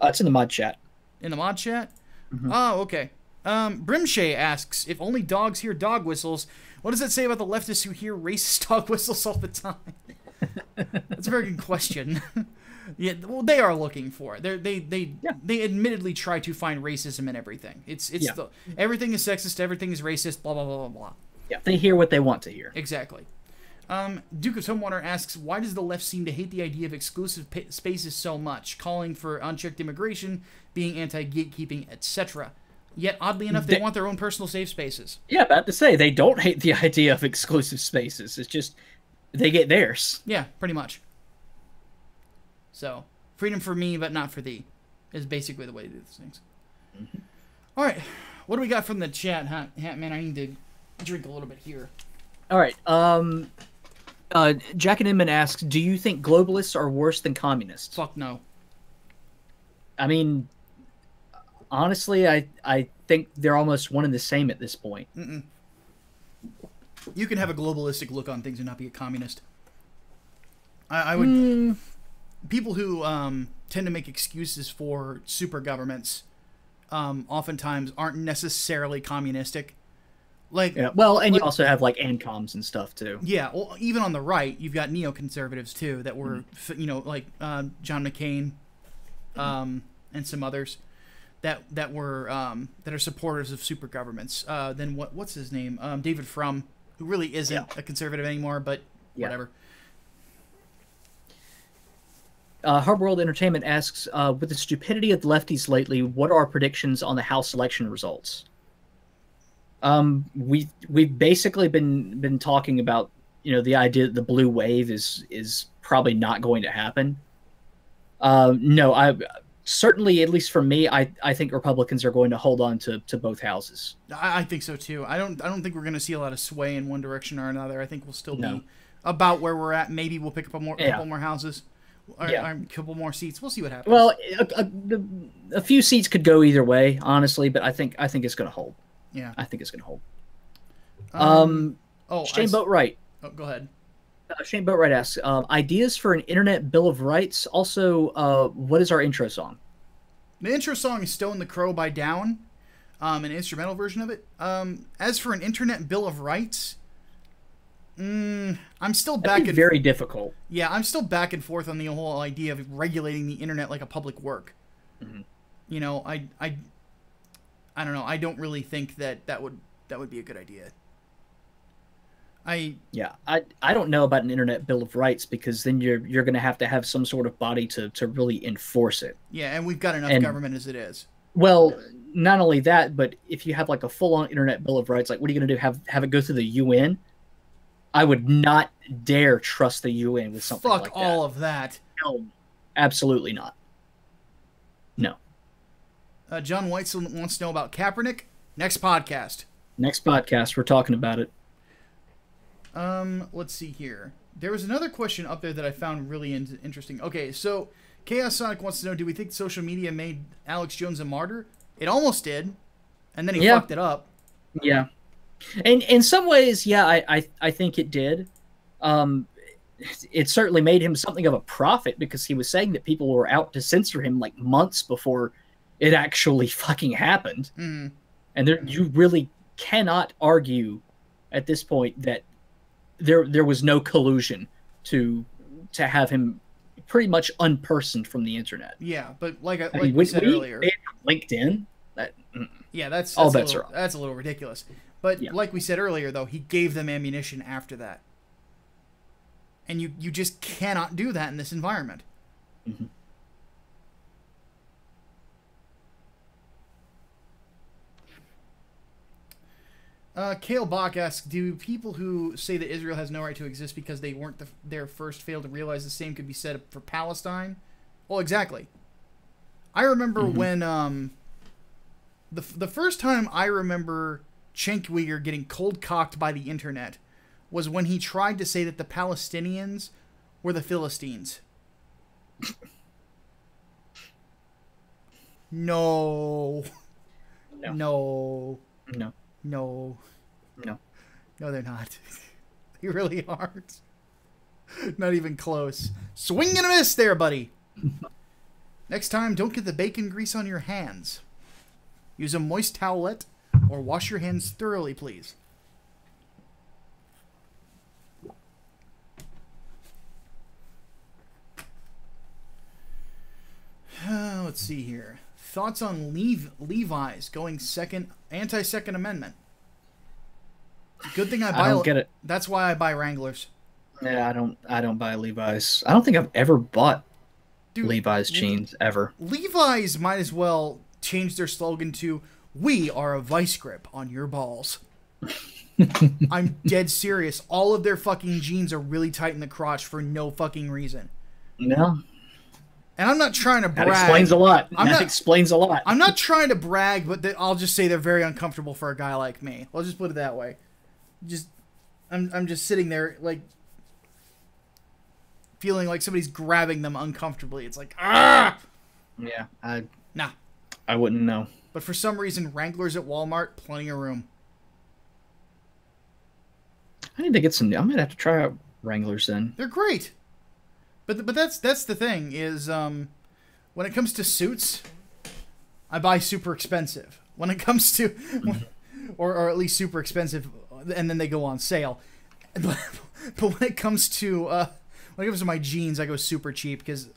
It's in the mod chat. In the mod chat? Mm-hmm. Oh, okay. Brimshay asks, if only dogs hear dog whistles, what does that say about the leftists who hear racist dog whistles all the time? That's a very good question. Yeah, well, they are looking for it. They admittedly try to find racism in everything. Everything is sexist, everything is racist, blah, blah, blah, blah, blah. Yeah, they hear what they want to hear. Exactly. Duke of Tumwater asks, why does the left seem to hate the idea of exclusive spaces so much, calling for unchecked immigration, being anti-gatekeeping, etc.? Yet, oddly enough, they want their own personal safe spaces. Yeah, about to say, they don't hate the idea of exclusive spaces. It's just, they get theirs. Yeah, pretty much. So, freedom for me, but not for thee, is basically the way to do these things. Mm-hmm. All right, what do we got from the chat, Hatman? I need to drink a little bit here. All right, Jack and Inman asks, do you think globalists are worse than communists? Fuck no. I mean, honestly, I think they're almost one and the same at this point. Mm-mm. You can have a globalistic look on things and not be a communist. I would... People who tend to make excuses for super governments oftentimes aren't necessarily communistic. Like, yeah, well, and you also have like ANCOMs and stuff too. Yeah, well, even on the right, you've got neoconservatives too that were, like John McCain, and some others that were that are supporters of super governments. Then what's his name? David Frum, who really isn't a conservative anymore, but whatever. Hard World Entertainment asks, with the stupidity of the lefties lately, what are our predictions on the House election results? We've basically been talking about, the idea that the blue wave is probably not going to happen. No, I certainly, at least for me, I think Republicans are going to hold on to both houses. I think so too. I don't think we're going to see a lot of sway in one direction or another. I think we'll still be about where we're at. Maybe we'll pick up a couple more houses. Or a couple more seats. We'll see what happens. Well, a few seats could go either way, honestly, but I think it's going to hold. Yeah, I think it's going to hold. Shane Boatwright. Oh, go ahead. Shane Boatwright asks, ideas for an Internet Bill of Rights. Also, what is our intro song? The intro song is "Stone the Crow" by Down, an instrumental version of it. As for an Internet Bill of Rights. I'm still very difficult. Yeah, I'm still back and forth on the whole idea of regulating the internet like a public work. Mm-hmm. I don't know. I don't really think that would be a good idea. I don't know about an Internet Bill of Rights, because then you're going to have some sort of body to really enforce it. Yeah, and we've got enough government as it is. Well, not only that, but if you have like a full-on Internet Bill of Rights, like what are you going to do? Have it go through the UN? I would not dare trust the UN with something like that. Fuck all of that. No, absolutely not. No. John Whitesell wants to know about Kaepernick. Next podcast. Next podcast, we're talking about it. Let's see here. There was another question up there that I found really interesting. Okay, so Chaos Sonic wants to know, do we think social media made Alex Jones a martyr? It almost did, and then he fucked it up. Yeah. And in some ways, I think it did. It certainly made him something of a prophet, because he was saying that people were out to censor him like months before it actually fucking happened. Mm. And you really cannot argue at this point that there was no collusion to have him pretty much unpersoned from the internet. Yeah, but like we said earlier, LinkedIn. That's a little ridiculous. But like we said earlier, though, he gave them ammunition after that. And you just cannot do that in this environment. Mm-hmm. Kale Bach asks, do people who say that Israel has no right to exist because they weren't there first fail to realize the same could be said for Palestine? Well, exactly. I remember when the first time I remember Cenk Uygur getting cold-cocked by the internet was when he tried to say that the Palestinians were the Philistines. No. No. No. No. No. No, they're not. They really aren't. Not even close. Swing and a miss there, buddy. Next time, don't get the bacon grease on your hands. Use a moist towelette or wash your hands thoroughly, please. Let's see here. Thoughts on Levi's going anti-Second Amendment. Good thing I buy. I don't get it. That's why I buy Wranglers. Yeah, I don't buy Levi's. I don't think I've ever bought Levi's jeans ever. Levi's might as well change their slogan to "We are a vice grip on your balls." I'm dead serious. All of their fucking jeans are really tight in the crotch for no fucking reason. No. And I'm not trying to brag. That explains a lot. That explains a lot. I'm not trying to brag, but I'll just say they're very uncomfortable for a guy like me. I'll just put it that way. I'm just sitting there like feeling like somebody's grabbing them uncomfortably. It's like, ah! Yeah, Nah. I wouldn't know. But for some reason, Wranglers at Walmart, plenty of room. I need to get some. I might have to try out Wranglers then. They're great. But that's the thing is when it comes to suits, I buy super expensive. When it comes to or at least super expensive, and then they go on sale. But when it comes to my jeans, I go super cheap because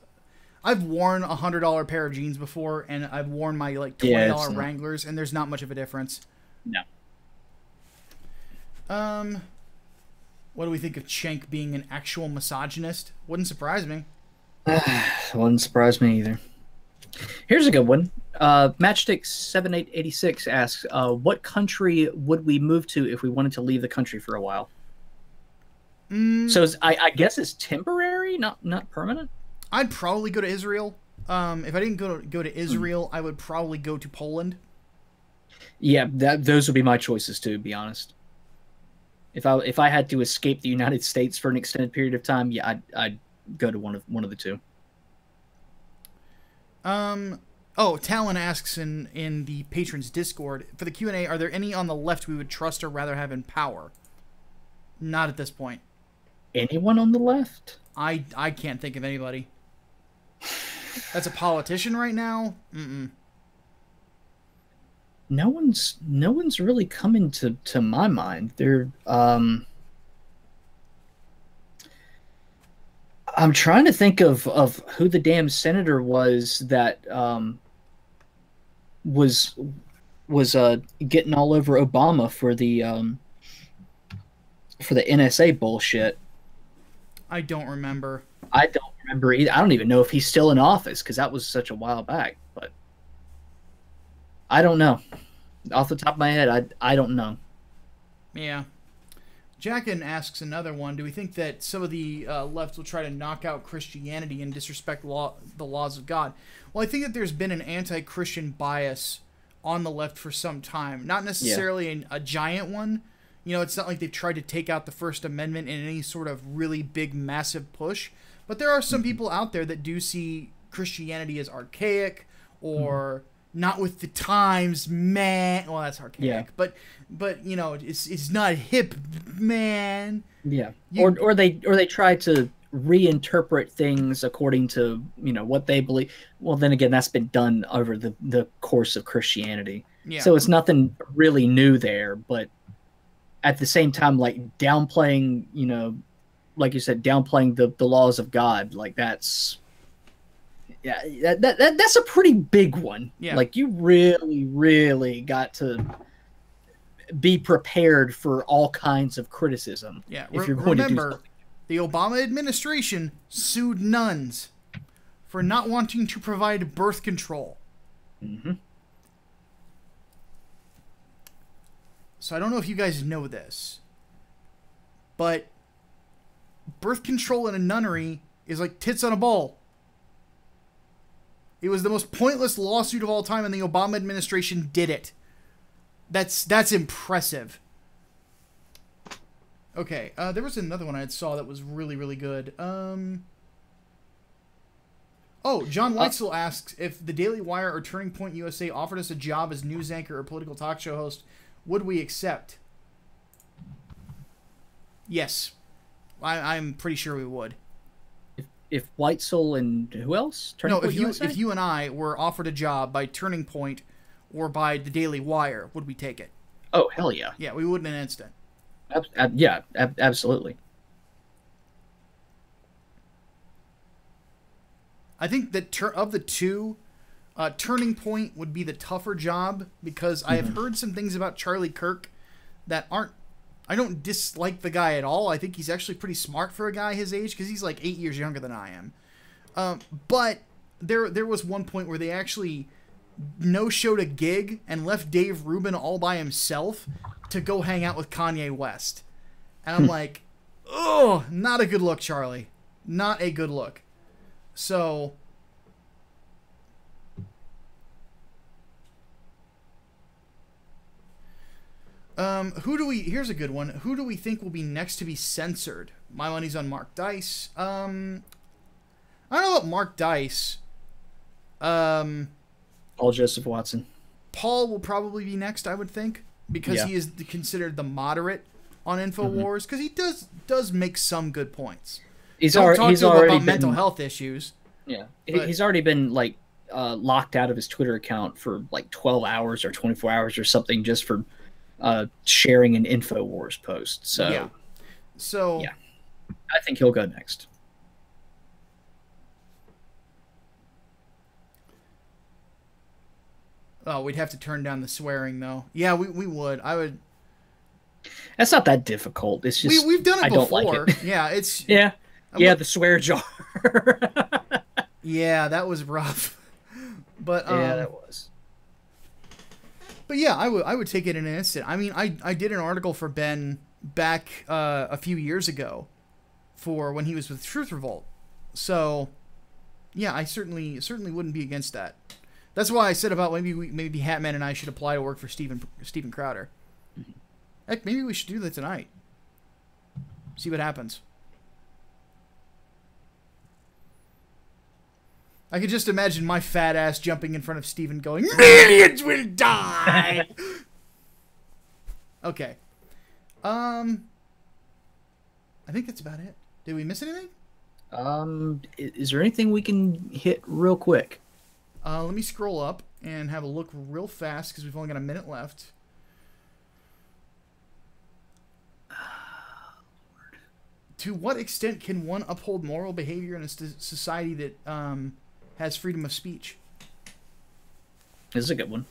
I've worn a $100 pair of jeans before, and I've worn my like $20 Wranglers, and there's not much of a difference. No. What do we think of Cenk being an actual misogynist? Wouldn't surprise me. Wouldn't surprise me either. Here's a good one. Matchstick7886 asks, what country would we move to if we wanted to leave the country for a while? So I guess it's temporary, not permanent? I'd probably go to Israel. If I didn't go to Israel, I would probably go to Poland. Yeah, those would be my choices too, to be honest. If I had to escape the United States for an extended period of time, yeah, I'd go to one of the two. Talon asks in the patrons Discord for the Q&A, are there any on the left we would trust or rather have in power? Not at this point. Anyone on the left? I can't think of anybody. That's a politician right now? Mm-mm. No one's really coming to my mind. They're I'm trying to think of who the damn senator was that was getting all over Obama for the NSA bullshit. I don't remember. I don't remember either. I don't even know if he's still in office because that was such a while back. But I don't know. Off the top of my head, I don't know. Yeah. Jackin asks another one. Do we think that some of the left will try to knock out Christianity and disrespect the laws of God? Well, I think that there's been an anti-Christian bias on the left for some time. Not necessarily a giant one. You know, it's not like they've tried to take out the First Amendment in any sort of really big, massive push. But there are some people out there that do see Christianity as archaic or not with the times, man. Well, that's archaic. Yeah. But you know, it's not hip, man. Yeah. Or they try to reinterpret things according to, you know, what they believe. Well, then again, that's been done over the course of Christianity. Yeah. So it's nothing really new there, but at the same time, like downplaying, you know, like you said, downplaying the laws of God, like that's a pretty big one. Yeah. Like you really, really got to be prepared for all kinds of criticism. Yeah. If you're going to do something. The Obama administration sued nuns for not wanting to provide birth control. Mm-hmm. So I don't know if you guys know this, but birth control in a nunnery is like tits on a ball. It was the most pointless lawsuit of all time, and the Obama administration did it. That's impressive. Okay, there was another one I saw that was really, really good. John Weitzel asks, if the Daily Wire or Turning Point USA offered us a job as news anchor or political talk show host, would we accept? Yes. I'm pretty sure we would. If Weitzel and who else? No, if you and I were offered a job by Turning Point or by the Daily Wire, would we take it? Oh, hell yeah. Yeah, we would in an instant. Absolutely. I think that of the two, Turning Point would be the tougher job because I have heard some things about Charlie Kirk that aren't... I don't dislike the guy at all. I think he's actually pretty smart for a guy his age because he's like 8 years younger than I am. But there was one point where they actually no-showed a gig and left Dave Rubin all by himself to go hang out with Kanye West. And I'm like, oh, not a good look, Charlie. Not a good look. So... here's a good one. Who do we think will be next to be censored? My money's on Mark Dice. I don't know about Mark Dice. Paul Joseph Watson. Paul will probably be next, I would think, because he is considered the moderate on InfoWars, because he does make some good points. He's already about mental health issues. Yeah, he's already been like locked out of his Twitter account for like 12 hours or 24 hours or something just for sharing an InfoWars post. So yeah, I think he'll go next. Oh, we'd have to turn down the swearing though. Yeah, we would. I would. That's not that difficult. It's just we've done it before. Don't like it. Yeah, it's the swear jar. Yeah, that was rough. But yeah, that was. But yeah, I would take it in an instant. I mean, I did an article for Ben back a few years ago for when he was with Truth Revolt. So yeah, I certainly wouldn't be against that. That's why I said about maybe Hatman and I should apply to work for Steven Crowder. Heck, maybe we should do that tonight. See what happens. I could just imagine my fat ass jumping in front of Steven going, "Millions will die!" Okay. I think that's about it. Did we miss anything? Is there anything we can hit real quick? Let me scroll up and have a look real fast because we've only got a minute left. To what extent can one uphold moral behavior in a society that has freedom of speech? This is a good one.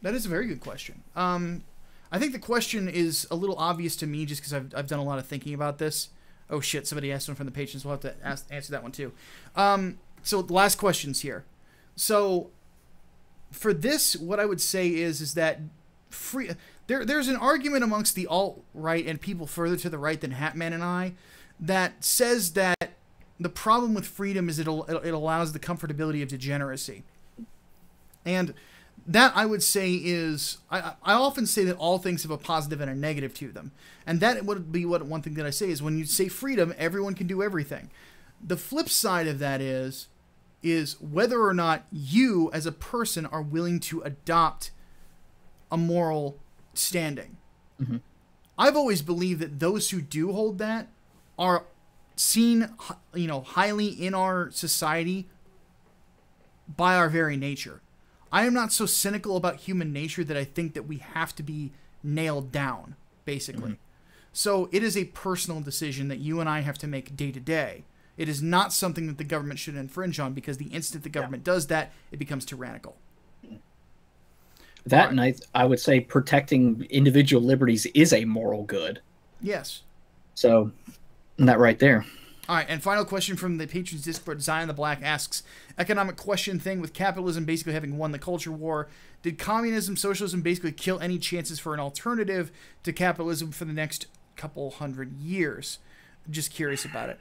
That is a very good question. I think the question is a little obvious to me just because I've done a lot of thinking about this. Oh shit, somebody asked one from the patrons. We'll have to answer that one too. So the last question's here. So for this, what I would say is that there's an argument amongst the alt-right and people further to the right than Hatman and I that says that the problem with freedom is it allows the comfortability of degeneracy. And that, I would say, is... I often say that all things have a positive and a negative to them. And that would be one thing that I say is when you say freedom, everyone can do everything. The flip side of that is whether or not you, as a person, are willing to adopt a moral standing. Mm-hmm. I've always believed that those who do hold that are seen, highly in our society by our very nature. I am not so cynical about human nature that I think that we have to be nailed down, basically. Mm-hmm. So it is a personal decision that you and I have to make day to day. It is not something that the government should infringe on, because the instant the government does that, it becomes tyrannical. That, right. And I would say protecting individual liberties is a moral good. Yes. So, that right there. All right, and final question from the Patrons Discord. Zion the Black asks, economic question thing with capitalism basically having won the culture war. Did communism, socialism basically kill any chances for an alternative to capitalism for the next couple hundred years? Just curious about it.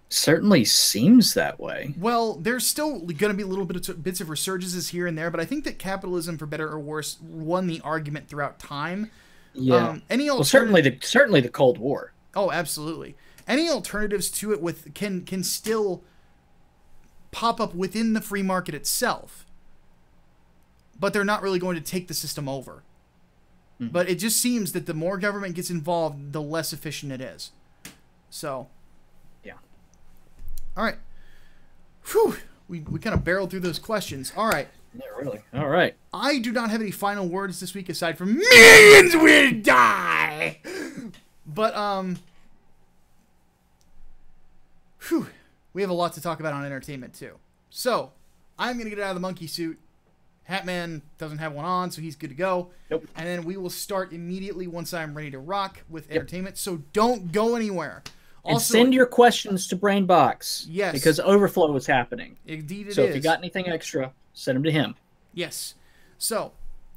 Certainly seems that way. Well, there's still going to be a little bits of resurgences here and there, but I think that capitalism, for better or worse, won the argument throughout time. Yeah. Certainly the Cold War. Oh, absolutely. Any alternatives to it can still pop up within the free market itself, but they're not really going to take the system over. But it just seems that the more government gets involved, the less efficient it is. So, yeah. All right. Whew. We kind of barreled through those questions. All right. Yeah, really. All right. I do not have any final words this week aside from millions will die. But, whew, we have a lot to talk about on entertainment, too. So, I'm going to get out of the monkey suit. Hatman doesn't have one on, so he's good to go. Nope. And then we will start immediately once I'm ready to rock with entertainment. So don't go anywhere. And Also, send your questions to Brainbox. Yes. Because overflow is happening. Indeed it is. So if you got anything extra, send them to him. Yes. So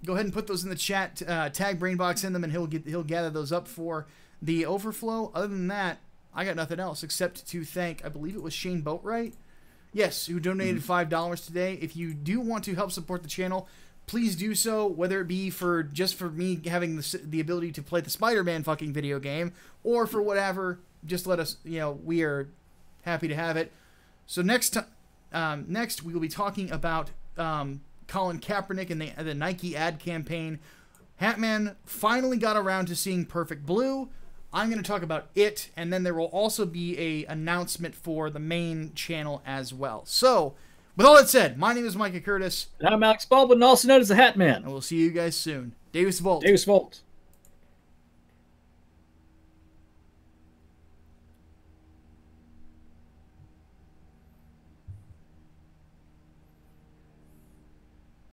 go ahead and put those in the chat. Tag Brainbox in them, and he'll gather those up for the overflow. Other than that, I got nothing else except to thank, I believe it was Shane Boatwright. Yes, who donated $5 today. If you do want to help support the channel, please do so, whether it be for me having the ability to play the Spider-Man fucking video game, or for whatever. Just let us, we are happy to have it. So next we will be talking about Colin Kaepernick and the Nike ad campaign. Hatman finally got around to seeing Perfect Blue. I'm going to talk about it, and then there will also be a announcement for the main channel as well. So, with all that said, my name is Micah Curtis. And I'm Alex Baldwin, also known as the Hatman. And we'll see you guys soon. Davis Volt. Davis Volt.